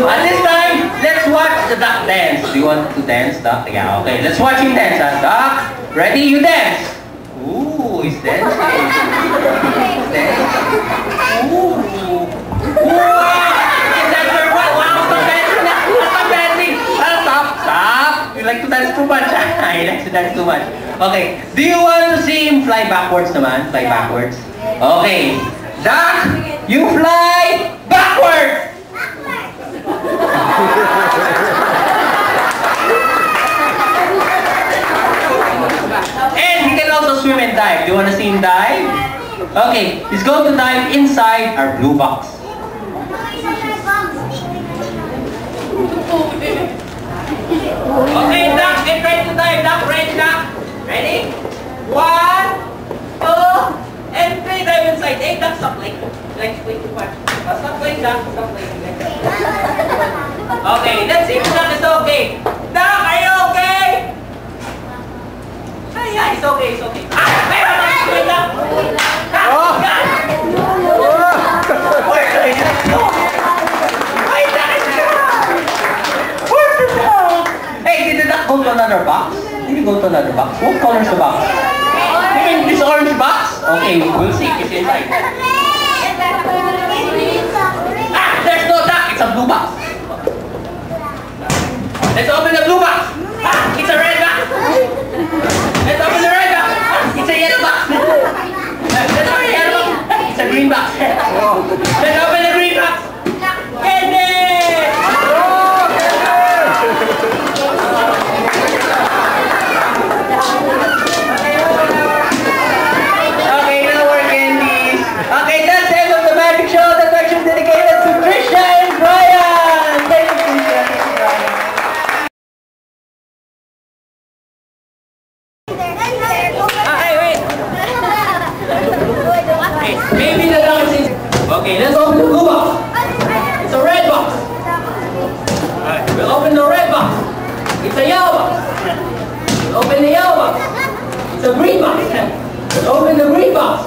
At this time, let's watch the duck dance. Do you want to dance, duck? Yeah, okay. Let's watch him dance. Duck, ready? You dance. Ooh, he's dancing. He's dancing. Ooh. Stop. You like to dance too much. He likes to dance too much. Okay. Do you want to see him fly backwards naman? Fly backwards. Okay. Duck, you fly backwards. And he can also swim and dive. Do you want to see him dive? Okay, he's going to dive inside our blue box. Okay, duck, get ready to dive. Duck, ready, duck. Ready? 1, 2, and 3. Dive inside. Hey, duck, stop playing. Like, way too much. Stop playing, duck. Stop playing. Okay, let's see if duck is okay. Duck, are you okay? Yeah, it's okay, it's okay. Wait, duck. Oh! Where's the duck? Where's the duck? Hey, did the duck go to another box? Did he go to another box? What color is the box? You mean this orange box? Okay, we'll see. It's inside. There's no duck. It's a blue box. Let's open the blue box. It's a red box. Let's open the red box. It's a yellow box. Let's open the yellow box. It's a green box. Let's open the green box. Candy! Okay, no more candies. Okay, that's the end of the magic show. The section dedicated to Trisha and Brian. Thank you, Trisha and Brian. Maybe the dog is in. Okay, let's open the blue box. It's a red box. Alright, we'll open the red box. It's a yellow box. We'll open the yellow box. It's a green box. We'll open the green box.